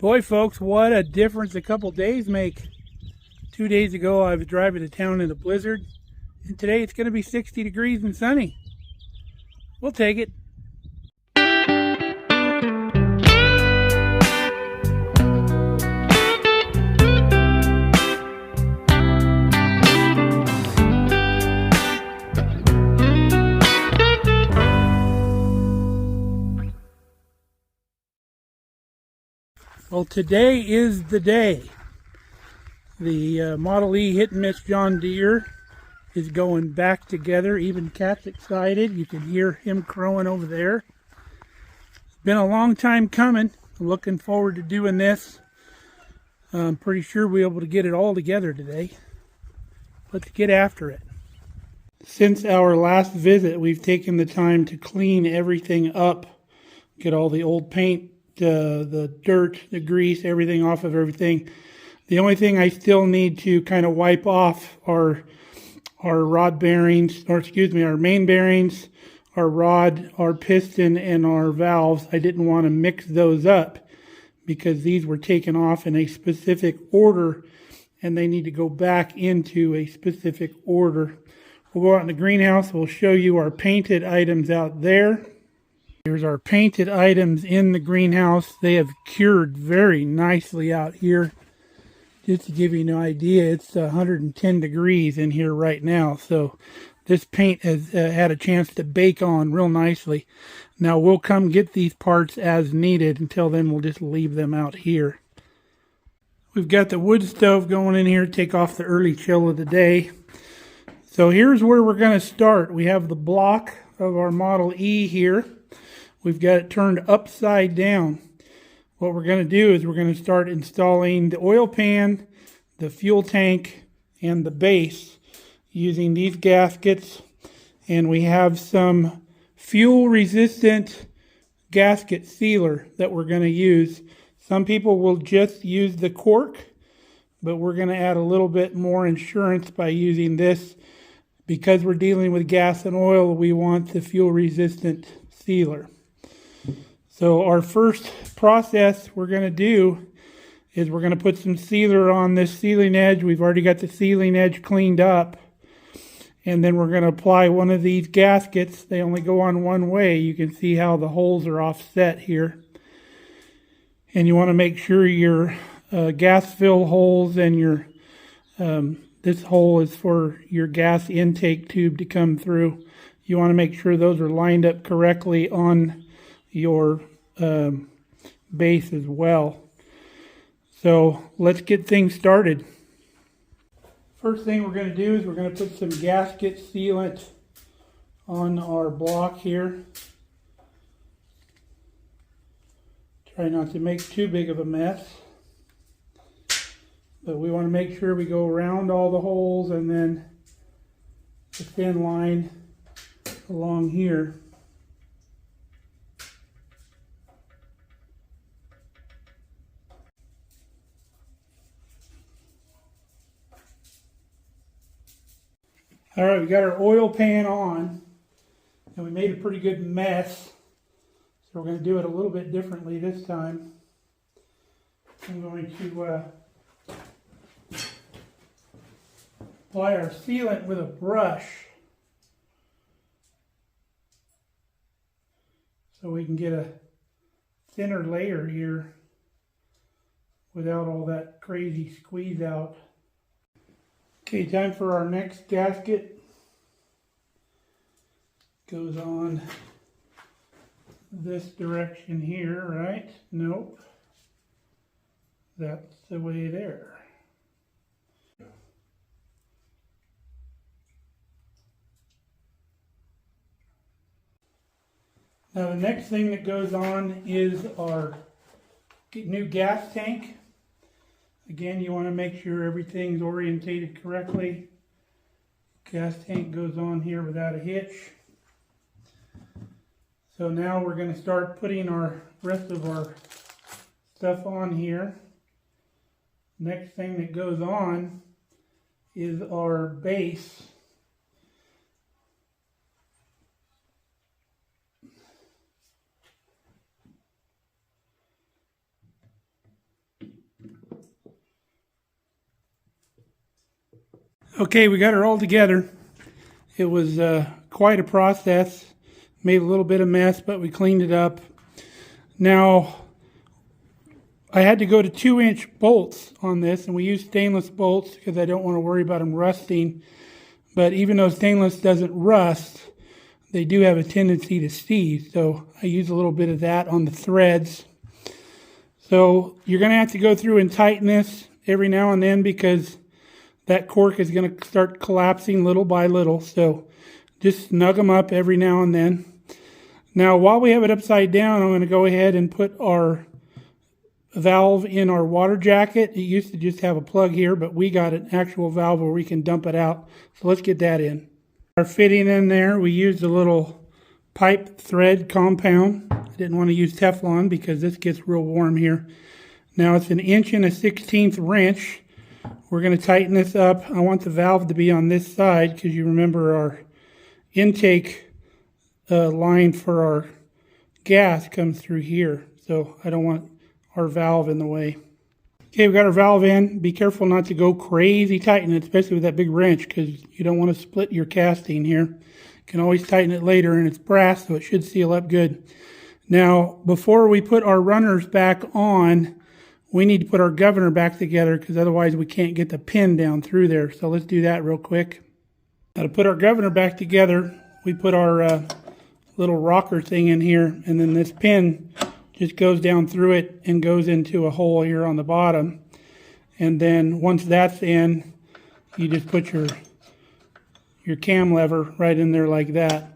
Boy, folks, what a difference a couple days make. 2 days ago, I was driving to town in a blizzard, and today it's going to be 60 degrees and sunny. We'll take it. Well, today is the day. The Model E Hit and Miss John Deere is going back together. Even Cat's excited. You can hear him crowing over there. It's been a long time coming. I'm looking forward to doing this. I'm pretty sure we'll be able to get it all together today. Let's get after it. Since our last visit, we've taken the time to clean everything up. Get all the old paint, the dirt, the grease, everything off of everything. The only thing I still need to kind of wipe off are our rod bearings, or excuse me, our main bearings, our rod, our piston, and our valves. I didn't want to mix those up because these were taken off in a specific order and they need to go back into a specific order. We'll go out in the greenhouse. We'll show you our painted items out there. Here's our painted items in the greenhouse. They have cured very nicely out here. Just to give you an idea, it's 110 degrees in here right now. So this paint has had a chance to bake on real nicely. Now we'll come get these parts as needed. Until then, we'll just leave them out here. We've got the wood stove going in here to take off the early chill of the day. So here's where we're going to start. We have the block of our Model E here. We've got it turned upside down. What we're going to do is we're going to start installing the oil pan, the fuel tank, and the base using these gaskets. And we have some fuel resistant gasket sealer that we're going to use. Some people will just use the cork, but we're going to add a little bit more insurance by using this. Because we're dealing with gas and oil, we want the fuel resistant sealer. So our first process we're going to do is we're going to put some sealer on this sealing edge. We've already got the sealing edge cleaned up. And then we're going to apply one of these gaskets. They only go on one way. You can see how the holes are offset here. And you want to make sure your gas fill holes and your this hole is for your gas intake tube to come through. You want to make sure those are lined up correctly on your base as well. So let's get things started. First thing we're going to do is we're going to put some gasket sealant on our block here. Try not to make too big of a mess. But we want to make sure we go around all the holes and then the thin line along here. All right, we got our oil pan on, and we made a pretty good mess. So we're going to do it a little bit differently this time. I'm going to apply our sealant with a brush so we can get a thinner layer here without all that crazy squeeze out. Okay, time for our next gasket. Goes on this direction here, right? Nope. That's the way there. Now the next thing that goes on is our new gas tank. Again, you want to make sure everything's orientated correctly. Gas tank goes on here without a hitch. So now we're going to start putting our rest of our stuff on here. Next thing that goes on is our base. Okay, we got her all together. It was quite a process. Made a little bit of mess, but we cleaned it up. Now, I had to go to 2-inch bolts on this, and we used stainless bolts because I don't want to worry about them rusting. But even though stainless doesn't rust, they do have a tendency to seize. So I use a little bit of that on the threads. So you're going to have to go through and tighten this every now and then because that cork is going to start collapsing little by little. So just snug them up every now and then. Now, while we have it upside down, I'm going to go ahead and put our valve in our water jacket. It used to just have a plug here, but we got an actual valve where we can dump it out. So let's get that in. Our fitting in there, we used a little pipe thread compound. I didn't want to use Teflon because this gets real warm here. Now it's 1 1/16 wrench. We're going to tighten this up. I want the valve to be on this side because you remember our intake line for our gas comes through here. So I don't want our valve in the way. Okay, we got our valve in. Be careful not to go crazy tighten it, especially with that big wrench because you don't want to split your casting here. You can always tighten it later, and it's brass, so it should seal up good. Now, before we put our runners back on, we need to put our governor back together because otherwise we can't get the pin down through there. So let's do that real quick. Now to put our governor back together, we put our little rocker thing in here, and then this pin just goes down through it and goes into a hole here on the bottom. And then once that's in, you just put your cam lever right in there like that.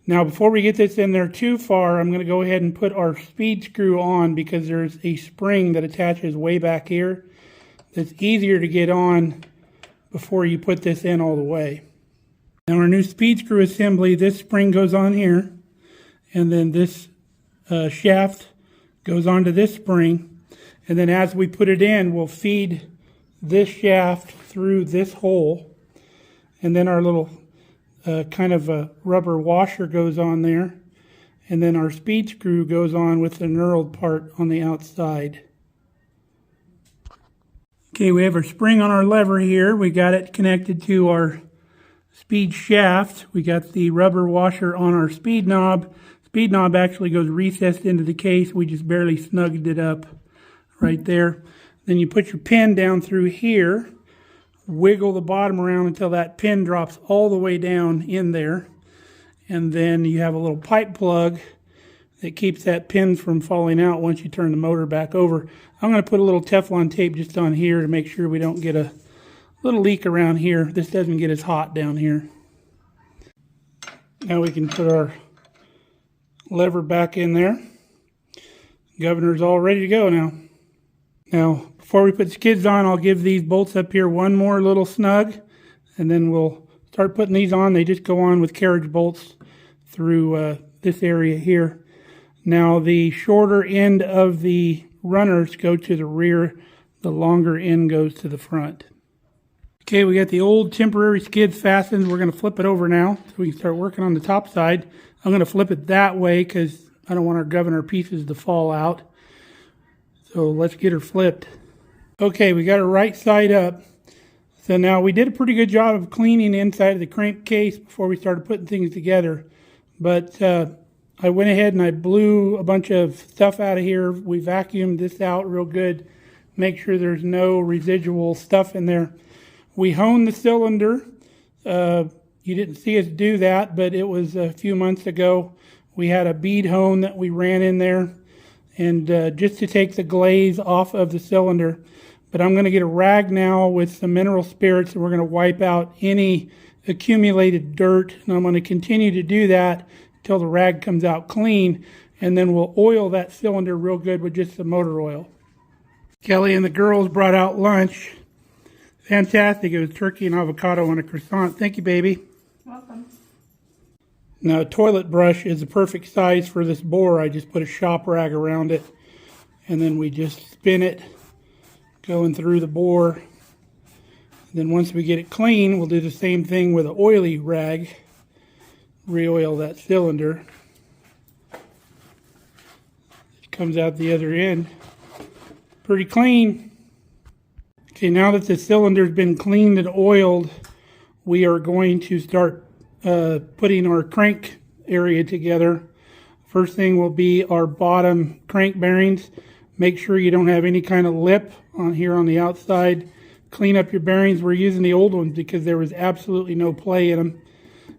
Now before we get this in there too far, I'm going to go ahead and put our speed screw on because there's a spring that attaches way back here that's easier to get on before you put this in all the way. Now our new speed screw assembly, this spring goes on here, and then this shaft goes onto this spring, and then as we put it in, we'll feed this shaft through this hole, and then our little kind of a rubber washer goes on there, and then our speed screw goes on with the knurled part on the outside. Okay, we have our spring on our lever here. We got it connected to our speed shaft. We got the rubber washer on our speed knob. Speed knob actually goes recessed into the case. We just barely snugged it up right there. Then you put your pin down through here, wiggle the bottom around until that pin drops all the way down in there. And then you have a little pipe plug that keeps that pin from falling out once you turn the motor back over. I'm going to put a little Teflon tape just on here to make sure we don't get a little leak around here. This doesn't get as hot down here. Now we can put our lever back in there. Governor's all ready to go now. Now, before we put the skids on, I'll give these bolts up here one more little snug, and then we'll start putting these on. They just go on with carriage bolts through this area here. Now, the shorter end of the runners go to the rear. The longer end goes to the front. Okay, we got the old temporary skids fastened. We're going to flip it over now so we can start working on the top side. I'm going to flip it that way because I don't want our governor pieces to fall out. So let's get her flipped. Okay, we got her right side up. So now we did a pretty good job of cleaning the inside of the crankcase before we started putting things together. But I went ahead and I blew a bunch of stuff out of here. We vacuumed this out real good. Make sure there's no residual stuff in there. We honed the cylinder. You didn't see us do that, but it was a few months ago. We had a bead hone that we ran in there, and just to take the glaze off of the cylinder. But I'm going to get a rag now with some mineral spirits, and we're going to wipe out any accumulated dirt. And I'm going to continue to do that until the rag comes out clean, and then we'll oil that cylinder real good with just some motor oil. Kelly and the girls brought out lunch. Fantastic. It was turkey and avocado on a croissant. Thank you, baby. Welcome. Now, a toilet brush is the perfect size for this bore. I just put a shop rag around it, and then we just spin it, going through the bore. Then once we get it clean, we'll do the same thing with an oily rag. Re-oil that cylinder. It comes out the other end. Pretty clean. Okay, now that the cylinder's been cleaned and oiled, we are going to start putting our crank area together. First thing will be our bottom crank bearings. Make sure you don't have any kind of lip on here on the outside. Clean up your bearings. We're using the old ones because there was absolutely no play in them.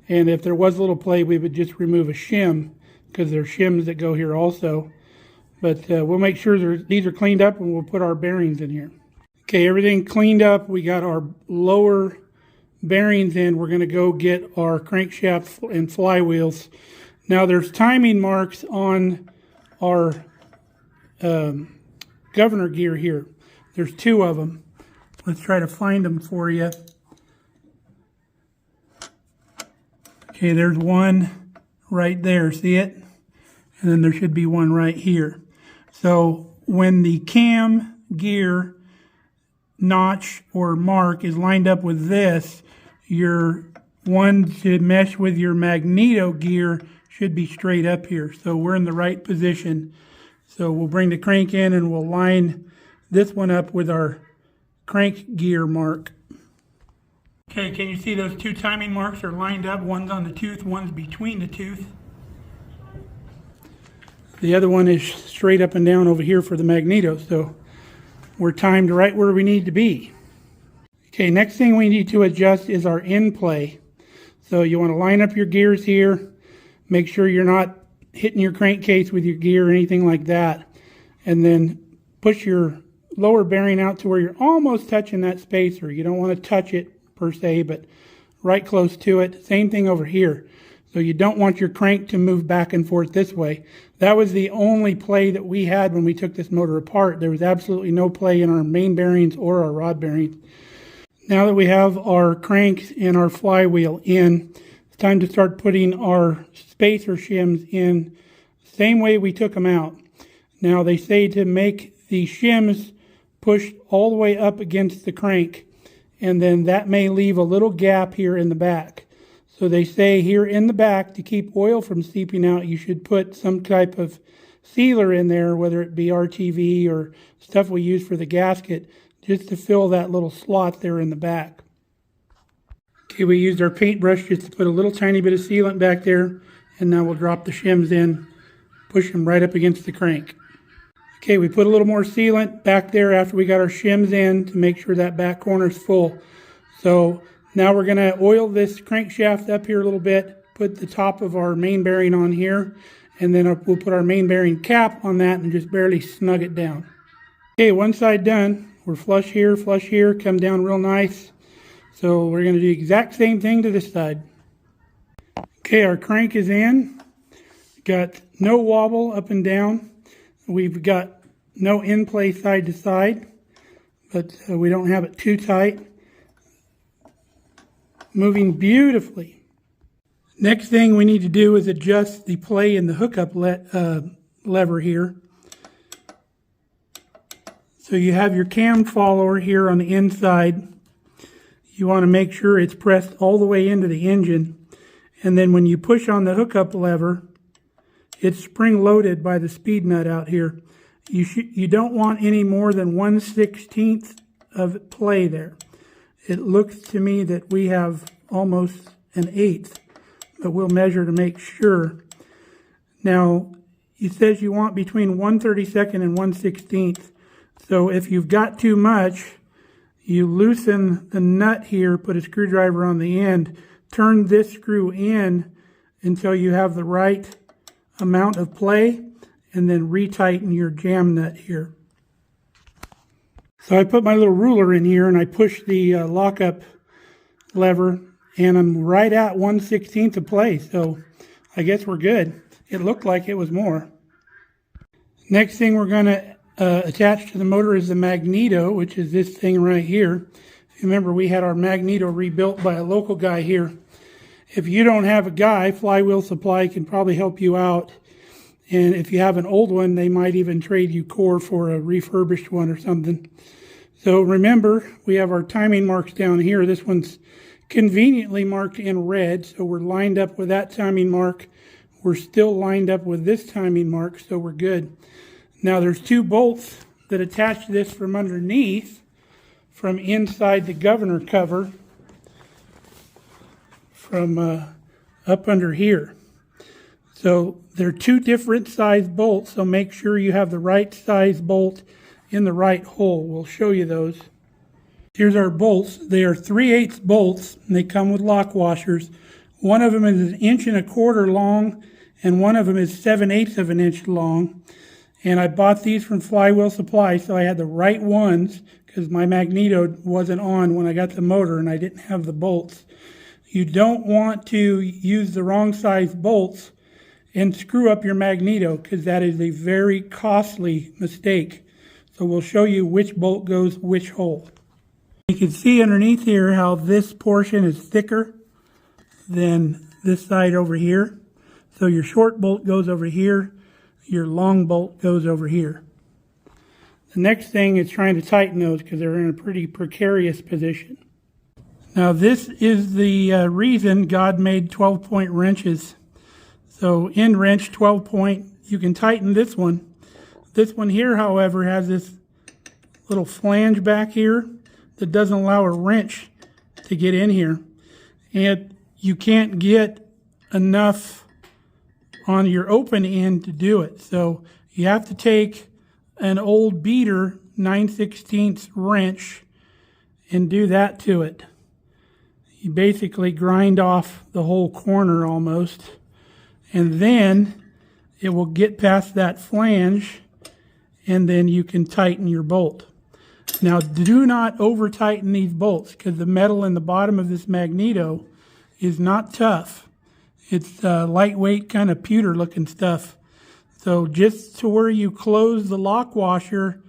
And if there was a little play, we would just remove a shim because there's shims that go here also. But we'll make sure these are cleaned up and we'll put our bearings in here. Okay, everything cleaned up. We got our lower bearings in. We're going to go get our crankshaft and flywheels. Now there's timing marks on our governor gear here. There's 2 of them. Let's try to find them for you. Okay, there's one right there. See it? And then there should be one right here. So when the cam gear notch or mark is lined up with this, your one should mesh with your Magneto gear should be straight up here. So we're in the right position. So we'll bring the crank in and we'll line this one up with our crank gear mark. Okay, can you see those 2 timing marks are lined up? One's on the tooth, one's between the tooth. The other one is straight up and down over here for the Magneto. So we're timed right where we need to be. Okay, next thing we need to adjust is our end play. So you want to line up your gears here. Make sure you're not hitting your crankcase with your gear or anything like that. And then push your lower bearing out to where you're almost touching that spacer. You don't want to touch it per se, but right close to it. Same thing over here. So you don't want your crank to move back and forth this way. That was the only play that we had when we took this motor apart. There was absolutely no play in our main bearings or our rod bearings. Now that we have our cranks and our flywheel in, it's time to start putting our spacer shims in same way we took them out. Now they say to make the shims push all the way up against the crank, and then that may leave a little gap here in the back. So they say here in the back, to keep oil from seeping out, you should put some type of sealer in there, whether it be RTV or stuff we use for the gasket, just to fill that little slot there in the back. Okay, we used our paintbrush just to put a little tiny bit of sealant back there, and now we'll drop the shims in, push them right up against the crank. Okay, we put a little more sealant back there after we got our shims in to make sure that back corner is full. So now we're going to oil this crankshaft up here a little bit, put the top of our main bearing on here, and then we'll put our main bearing cap on that and just barely snug it down. Okay, one side done. We're flush here, come down real nice. So we're going to do the exact same thing to this side. Okay, our crank is in. Got no wobble up and down. We've got no in play side to side, but we don't have it too tight. Moving beautifully. Next thing we need to do is adjust the play in the hookup lever here. So you have your cam follower here on the inside. You want to make sure it's pressed all the way into the engine. And then when you push on the hookup lever, it's spring-loaded by the speed nut out here. You don't want any more than 1/16 of play there. It looks to me that we have almost an 1/8, but we'll measure to make sure. Now, it says you want between 1/32 and 1/16. So if you've got too much, you loosen the nut here, put a screwdriver on the end, turn this screw in until you have the right amount of play, and then retighten your jam nut here. So I put my little ruler in here and I push the lockup lever, and I'm right at 1/16 of play. So I guess we're good. It looked like it was more. Next thing we're going to attach to the motor is the Magneto, which is this thing right here. If you remember, we had our Magneto rebuilt by a local guy here. If you don't have a guy, Flywheel Supply can probably help you out. And if you have an old one, they might even trade you core for a refurbished one or something. So remember, we have our timing marks down here. This one's conveniently marked in red, so we're lined up with that timing mark. We're still lined up with this timing mark, so we're good. Now there's 2 bolts that attach this from underneath, from inside the governor cover. from up under here. So they're two different size bolts, so make sure you have the right size bolt in the right hole. We'll show you those. Here's our bolts. They are 3/8 bolts, and they come with lock washers. One of them is 1.25 inches long, and one of them is 7/8 of an inch long. And I bought these from Flywheel Supply, so I had the right ones, because my Magneto wasn't on when I got the motor, and I didn't have the bolts. You don't want to use the wrong size bolts and screw up your Magneto, because that is a very costly mistake. So we'll show you which bolt goes which hole. You can see underneath here how this portion is thicker than this side over here. So your short bolt goes over here, your long bolt goes over here. The next thing is trying to tighten those because they're in a pretty precarious position. Now this is the reason God made 12-point wrenches. So end wrench, 12-point, you can tighten this one. This one here, however, has this little flange back here that doesn't allow a wrench to get in here. And you can't get enough on your open end to do it. So you have to take an old beater 9/16 wrench and do that to it. You basically grind off the whole corner almost, and then it will get past that flange, and then you can tighten your bolt. Now do not over tighten these bolts, because the metal in the bottom of this Magneto is not tough. It's lightweight, kind of pewter looking stuff. So just to where you close the lock washer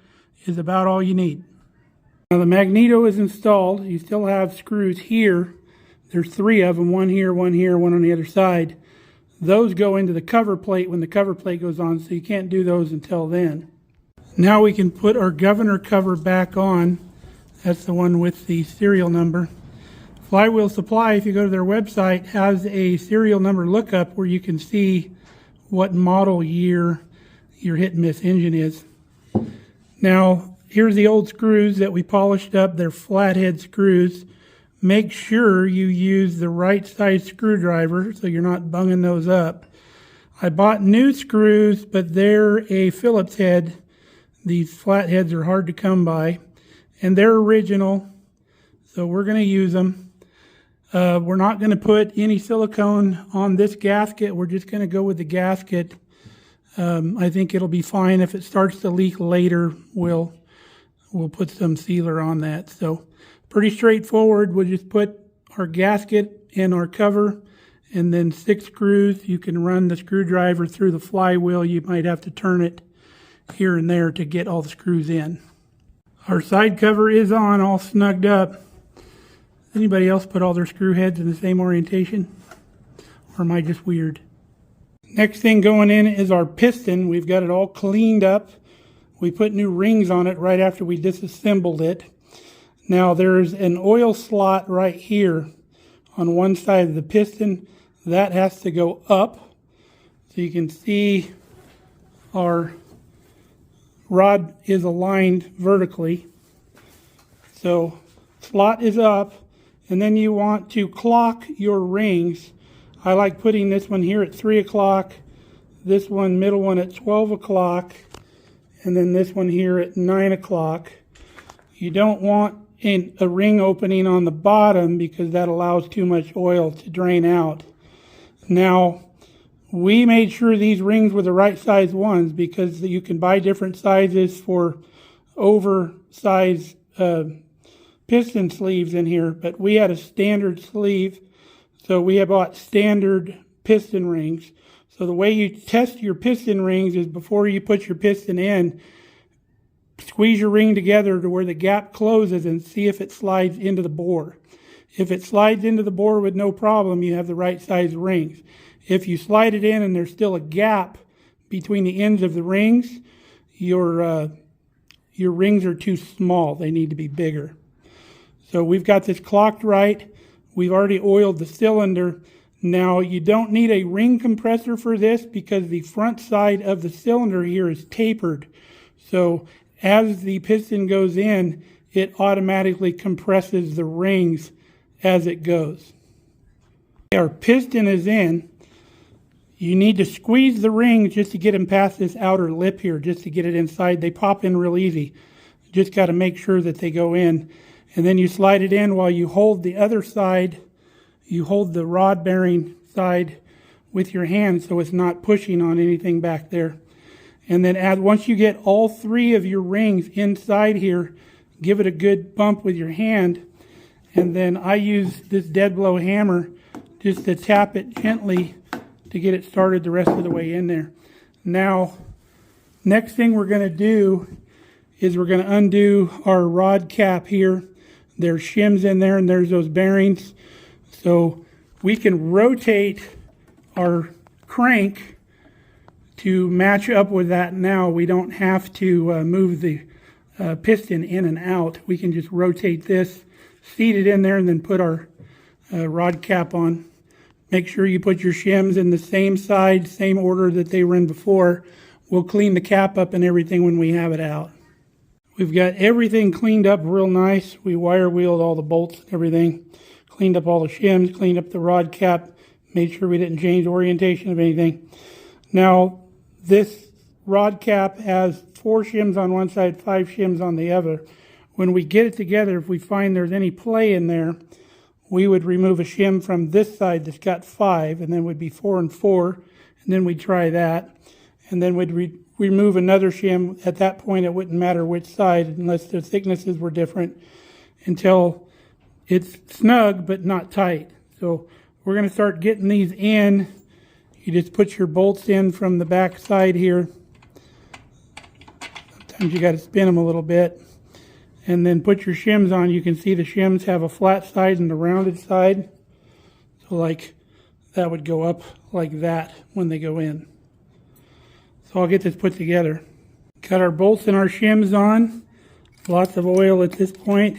is about all you need. Now the Magneto is installed. You still have screws here. There's 3 of them, one here, one on the other side. Those go into the cover plate when the cover plate goes on, so you can't do those until then. Now we can put our governor cover back on. That's the one with the serial number. Flywheel Supply, if you go to their website, has a serial number lookup where you can see what model year your hit and miss engine is. Now, here's the old screws that we polished up. They're flathead screws. Make sure you use the right size screwdriver so you're not bunging those up. I bought new screws, but they're a Phillips head. These flatheads are hard to come by, and they're original, so we're going to use them. We're not going to put any silicone on this gasket. We're just going to go with the gasket. I think it'll be fine. If it starts to leak later, we'll put some sealer on that. So pretty straightforward. We'll just put our gasket in our cover, and then 6 screws. You can run the screwdriver through the flywheel. You might have to turn it here and there to get all the screws in. Our side cover is on, all snugged up. Anybody else put all their screw heads in the same orientation? Or am I just weird? Next thing going in is our piston. We've got it all cleaned up. We put new rings on it right after we disassembled it. Now there's an oil slot right here on one side of the piston. That has to go up. So you can see our rod is aligned vertically. So slot is up, and then you want to clock your rings. I like putting this one here at 3 o'clock, this one, middle one at 12 o'clock, and then this one here at 9 o'clock. You don't want a ring opening on the bottom because that allows too much oil to drain out. Now, we made sure these rings were the right size ones because you can buy different sizes for oversized piston sleeves in here, but we had a standard sleeve, so we have bought standard piston rings. So the way you test your piston rings is before you put your piston in, squeeze your ring together to where the gap closes and see if it slides into the bore. If it slides into the bore with no problem, you have the right size rings. If you slide it in and there's still a gap between the ends of the rings, your rings are too small. They need to be bigger. So we've got this clocked right. We've already oiled the cylinder. Now you don't need a ring compressor for this because the front side of the cylinder here is tapered. So as the piston goes in, it automatically compresses the rings as it goes. Our piston is in. You need to squeeze the rings just to get them past this outer lip here, just to get it inside. They pop in real easy. Just got to make sure that they go in. And then you slide it in while you hold the other side. You hold the rod bearing side with your hand so it's not pushing on anything back there. And then once you get all three of your rings inside here, give it a good bump with your hand. And then I use this dead blow hammer just to tap it gently to get it started the rest of the way in there. Now, next thing we're going to do is we're going to undo our rod cap here. There's shims in there and there's those bearings. So we can rotate our crank to match up with that now. We don't have to move the piston in and out. We can just rotate this, seat it in there, and then put our rod cap on. Make sure you put your shims in the same side, same order that they were in before. We'll clean the cap up and everything when we have it out. We've got everything cleaned up real nice. We wire wheeled all the bolts and everything. Cleaned up all the shims, cleaned up the rod cap, made sure we didn't change orientation of anything. Now, this rod cap has 4 shims on one side, 5 shims on the other. When we get it together, if we find there's any play in there, we would remove a shim from this side that's got 5, and then would be 4 and 4, and then we'd try that. And then we'd remove another shim. At that point, it wouldn't matter which side, unless the thicknesses were different, until it's snug but not tight. So we're going to start getting these in. You just put your bolts in from the back side here. Sometimes you got to spin them a little bit. And then put your shims on. You can see the shims have a flat side and a rounded side. So like that would go up like that when they go in. So I'll get this put together. Got our bolts and our shims on. Lots of oil at this point.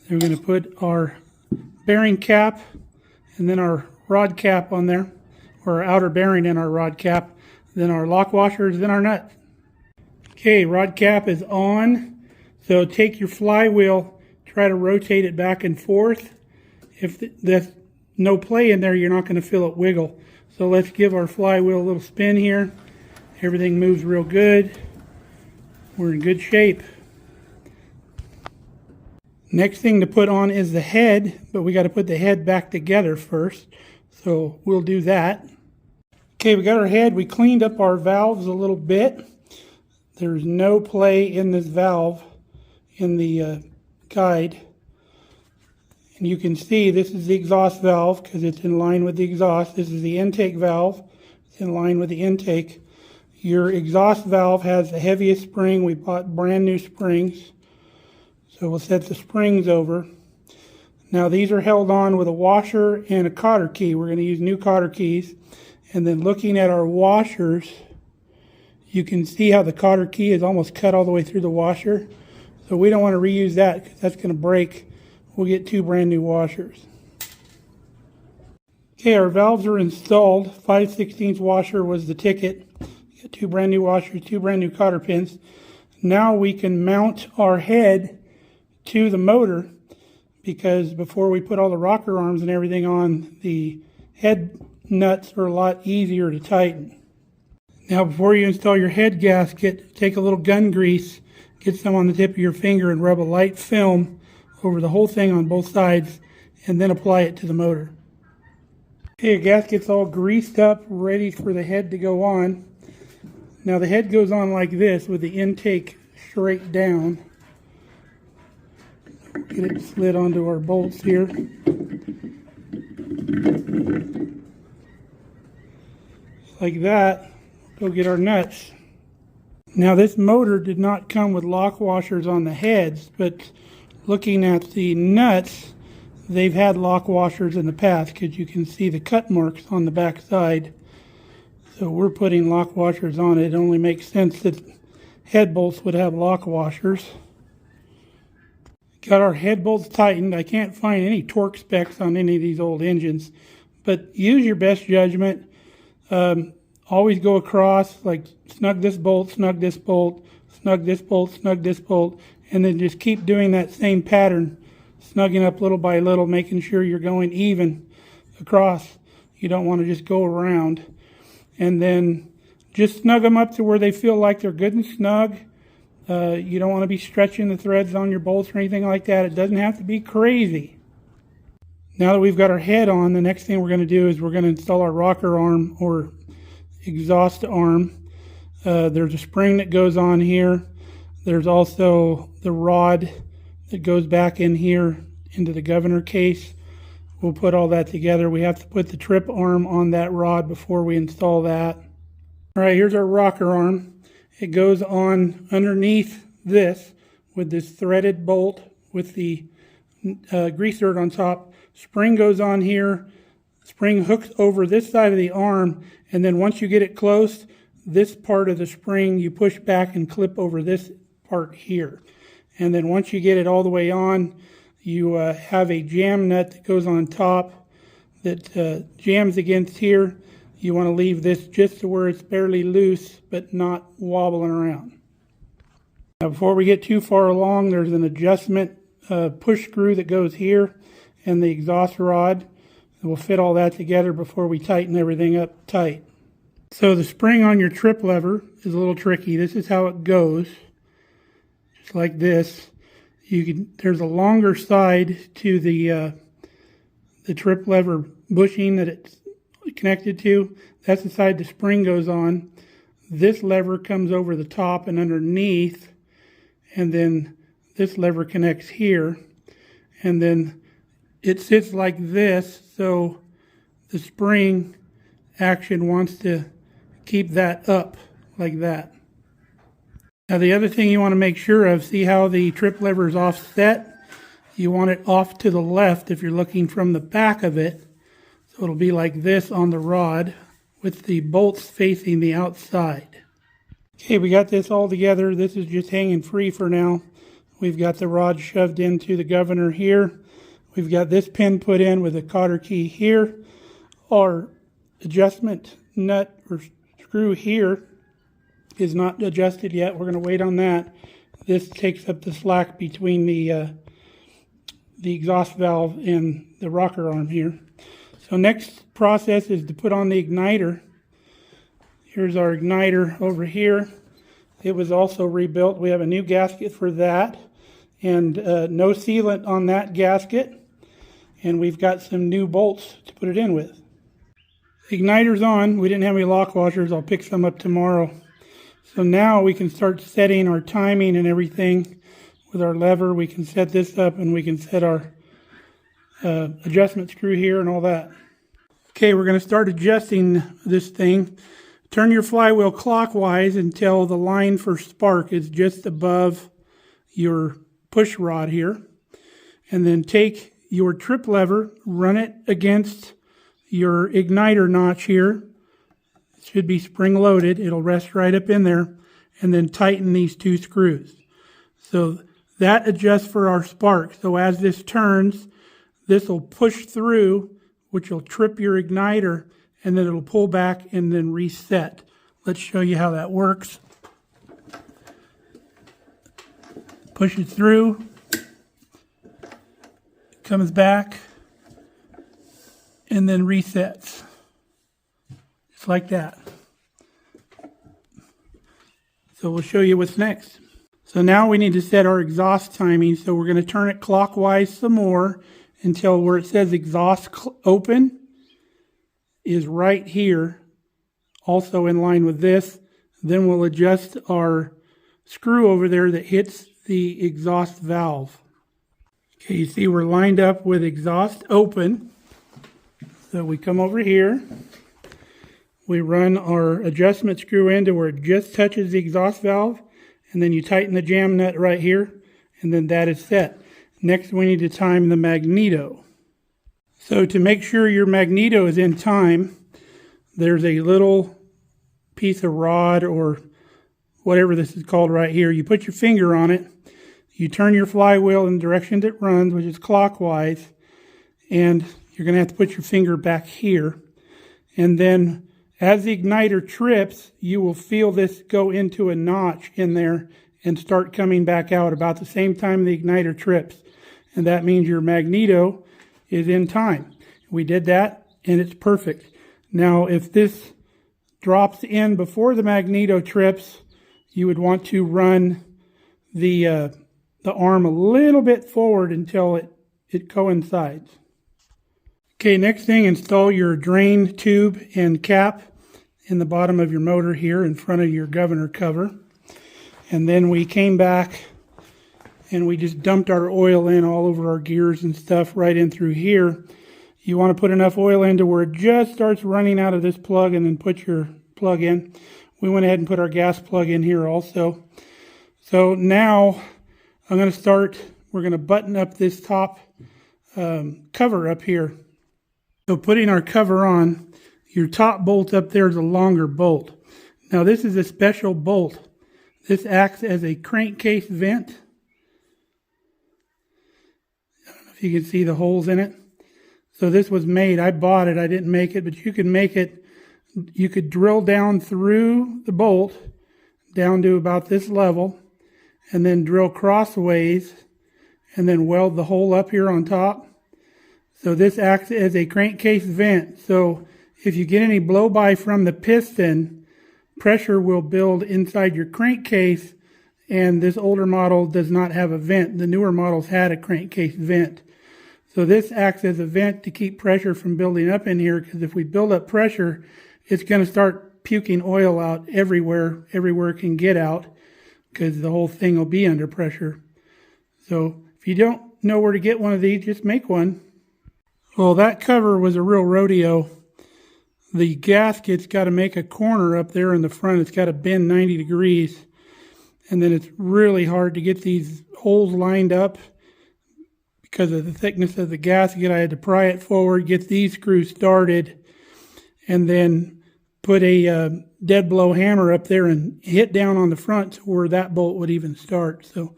Then we're going to put our bearing cap and then our rod cap on there, or our outer bearing in our rod cap, then our lock washers, then our nuts. Okay, rod cap is on. So take your flywheel, try to rotate it back and forth. If there's no play in there, you're not going to feel it wiggle. So let's give our flywheel a little spin here. Everything moves real good. We're in good shape. Next thing to put on is the head, but we got to put the head back together first. So we'll do that. Okay, we got our head. We cleaned up our valves a little bit. There's no play in this valve in the guide. And you can see this is the exhaust valve because it's in line with the exhaust. This is the intake valve. It's in line with the intake. Your exhaust valve has the heaviest spring. We bought brand new springs. So we'll set the springs over. Now these are held on with a washer and a cotter key. We're going to use new cotter keys. And then looking at our washers, you can see how the cotter key is almost cut all the way through the washer. So we don't want to reuse that because that's going to break. We'll get 2 brand new washers. Okay, our valves are installed. 5/16 washer was the ticket. Got 2 brand new washers, 2 brand new cotter pins. Now we can mount our head to the motor, because before we put all the rocker arms and everything on, the head nuts are a lot easier to tighten. Now before you install your head gasket, take a little gun grease, get some on the tip of your finger and rub a light film over the whole thing on both sides, and then apply it to the motor. Okay, your gasket's all greased up, ready for the head to go on. Now the head goes on like this with the intake straight down. Get it slid onto our bolts here. Like that. Go get our nuts. Now this motor did not come with lock washers on the heads, but looking at the nuts, they've had lock washers in the past because you can see the cut marks on the back side. So we're putting lock washers on it. It only makes sense that head bolts would have lock washers. Got our head bolts tightened. I can't find any torque specs on any of these old engines, but use your best judgment. Always go across, like snug this bolt, snug this bolt, snug this bolt, snug this bolt, and then just keep doing that same pattern snugging up little by little, making sure you're going even across. You don't want to just go around. And then just snug them up to where they feel like they're good and snug. You don't want to be stretching the threads on your bolts or anything like that. It doesn't have to be crazy. Now that we've got our head on, the next thing we're going to do is we're going to install our rocker arm or exhaust arm. There's a spring that goes on here. There's also the rod that goes back in here into the governor case. We'll put all that together. We have to put the trip arm on that rod before we install that. All right, here's our rocker arm. It goes on underneath this with this threaded bolt with the greaser on top. Spring goes on here. Spring hooks over this side of the arm, and then once you get it close, this part of the spring you push back and clip over this part here. And then once you get it all the way on, you have a jam nut that goes on top that jams against here. You want to leave this just to where it's barely loose but not wobbling around. Now before we get too far along, there's an adjustment push screw that goes here and the exhaust rod. We'll fit all that together before we tighten everything up tight. So the spring on your trip lever is a little tricky. This is how it goes. Just like this. There's a longer side to the trip lever bushing that it's connected to. That's the side the spring goes on. This lever comes over the top and underneath, and then this lever connects here, and then it sits like this, so the spring action wants to keep that up like that. Now the other thing you want to make sure of, see how the trip lever is offset? You want it off to the left if you're looking from the back of it. So it'll be like this on the rod with the bolts facing the outside. Okay, we got this all together. This is just hanging free for now. We've got the rod shoved into the governor here. We've got this pin put in with a cotter key here. Our adjustment nut or screw here is not adjusted yet. We're going to wait on that. This takes up the slack between the exhaust valve and the rocker arm here. So next process is to put on the igniter. Here's our igniter over here. It was also rebuilt. We have a new gasket for that and no sealant on that gasket. And we've got some new bolts to put it in with. The igniter's on. We didn't have any lock washers. I'll pick some up tomorrow. So now we can start setting our timing and everything with our lever. We can set this up and we can set our adjustment screw here and all that. Okay, we're going to start adjusting this thing. Turn your flywheel clockwise until the line for spark is just above your push rod here. And then take your trip lever, run it against your igniter notch here. It should be spring loaded. It'll rest right up in there. And then tighten these two screws. So that adjusts for our spark. So as this turns, this will push through, which will trip your igniter, and then it'll pull back and then reset. Let's show you how that works. Push it through. Comes back and then resets. Just like that. So we'll show you what's next. So now we need to set our exhaust timing. So we're going to turn it clockwise some more until where it says exhaust open is right here, also in line with this. Then we'll adjust our screw over there that hits the exhaust valve. Okay, you see we're lined up with exhaust open. So we come over here. We run our adjustment screw into where it just touches the exhaust valve. And then you tighten the jam nut right here. And then that is set. Next we need to time the magneto. So to make sure your magneto is in time, there's a little piece of rod or whatever this is called right here. You put your finger on it. You turn your flywheel in the direction it runs, which is clockwise, and you're going to have to put your finger back here. And then as the igniter trips, you will feel this go into a notch in there and start coming back out about the same time the igniter trips. and that means your magneto is in time. We did that, and it's perfect. Now, if this drops in before the magneto trips, you would want to run the arm a little bit forward until it coincides. Okay, next thing, install your drain tube and cap in the bottom of your motor here in front of your governor cover. And then we came back and we just dumped our oil in all over our gears and stuff right in through here. You want to put enough oil in to where it just starts running out of this plug and then put your plug in. We went ahead and put our gas plug in here also. So now I'm going to start, we're going to button up this top cover up here. So putting our cover on, your top bolt up there is a longer bolt. Now this is a special bolt. This acts as a crankcase vent. I don't know if you can see the holes in it. So this was made, I bought it, I didn't make it, but you can make it. You could drill down through the bolt down to about this level and then drill crossways and then weld the hole up here on top. So this acts as a crankcase vent. So if you get any blow-by from the piston, pressure will build inside your crankcase, and this older model does not have a vent. The newer models had a crankcase vent. So this acts as a vent to keep pressure from building up in here, because if we build up pressure, it's going to start puking oil out everywhere it can get out, because the whole thing will be under pressure. So if you don't know where to get one of these, just make one. Well, that cover was a real rodeo. The gasket's got to make a corner up there in the front. It's got to bend 90 degrees. And then it's really hard to get these holes lined up because of the thickness of the gasket. I had to pry it forward, get these screws started, and then put a dead blow hammer up there and hit down on the front to where that bolt would even start. So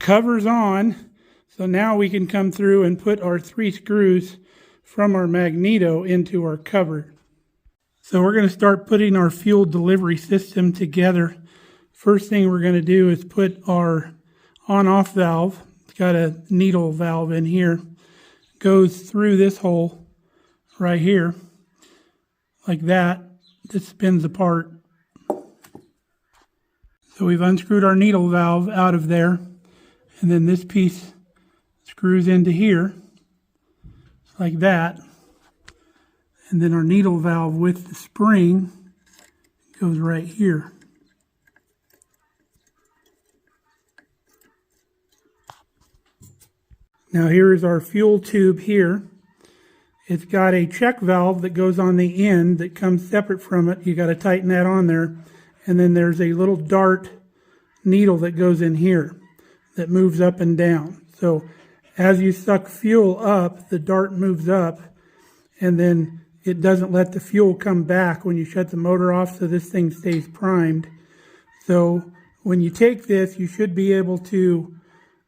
cover's on. So now we can come through and put our 3 screws from our magneto into our cover. So we're going to start putting our fuel delivery system together. First thing we're going to do is put our on-off valve. It's got a needle valve in here. Goes through this hole right here, like that. This spins apart. So we've unscrewed our needle valve out of there, and then this piece screws into here, like that. And then our needle valve with the spring goes right here. Now here is our fuel tube here. It's got a check valve that goes on the end that comes separate from it. You got to tighten that on there. And then there's a little dart needle that goes in here that moves up and down. So as you suck fuel up, the dart moves up, and then it doesn't let the fuel come back when you shut the motor off, so this thing stays primed. So when you take this, you should be able to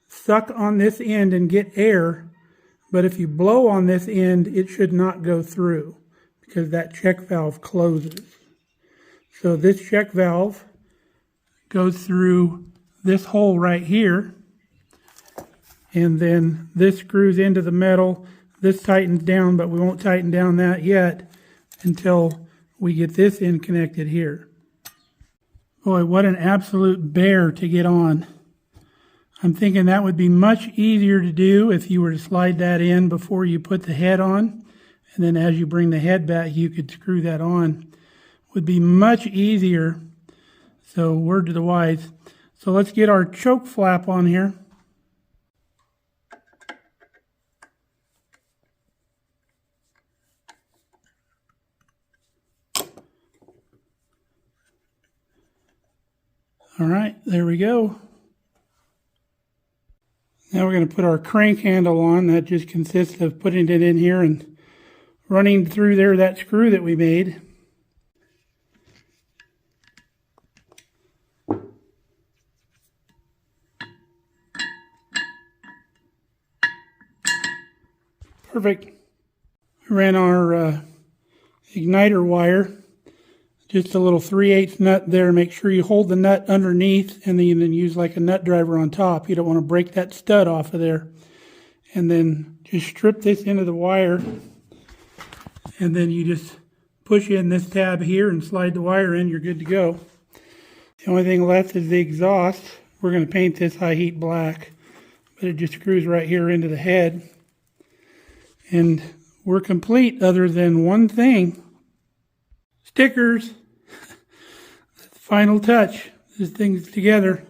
suck on this end and get air, but if you blow on this end, it should not go through because that check valve closes. So this check valve goes through this hole right here, and then this screws into the metal. This tightens down, but we won't tighten down that yet until we get this end connected here. Boy, what an absolute bear to get on. I'm thinking that would be much easier to do if you were to slide that in before you put the head on. And then as you bring the head back, you could screw that on. Would be much easier. So word to the wise. So let's get our choke flap on here. All right, there we go. Now we're going to put our crank handle on. That just consists of putting it in here and running through there that screw that we made. Perfect. We ran our igniter wire. Just a little 3/8 nut there. Make sure you hold the nut underneath and then use like a nut driver on top. You don't want to break that stud off of there. and then just strip this into the wire, and then you just push in this tab here and slide the wire in. You're good to go. The only thing left is the exhaust. We're going to paint this high heat black, but it just screws right here into the head. And we're complete other than one thing. Stickers. That's the final touch. This thing's together.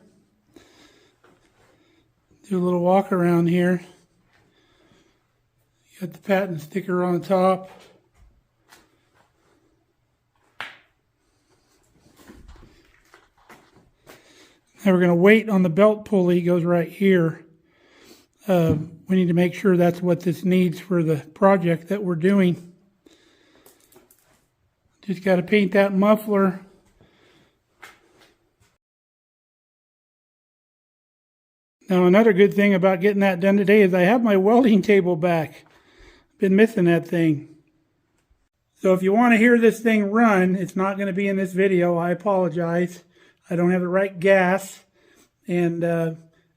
Do a little walk around here. You got the patent sticker on the top. Now we're going to wait on the belt pulley. It goes right here. We need to make sure that's what this needs for the project that we're doing. Just got to paint that muffler. Now another good thing about getting that done today is I have my welding table back. Been missing that thing. So if you want to hear this thing run, it's not going to be in this video. I apologize. I don't have the right gas, and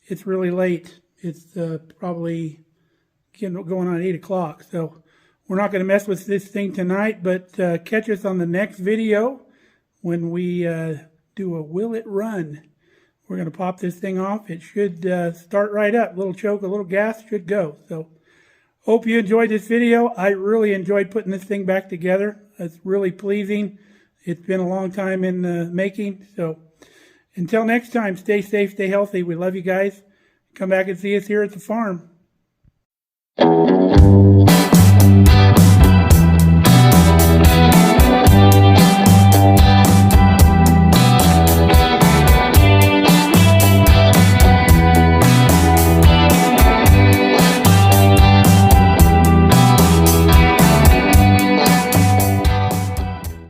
it's really late. It's probably going on 8 o'clock. So we're not going to mess with this thing tonight, but catch us on the next video when we do a will it run. We're going to pop this thing off. It should start right up. A little choke, a little gas, should go. So hope you enjoyed this video. I really enjoyed putting this thing back together. It's really pleasing. It's been a long time in the making. So until next time, stay safe, stay healthy. We love you guys. Come back and see us here at the farm.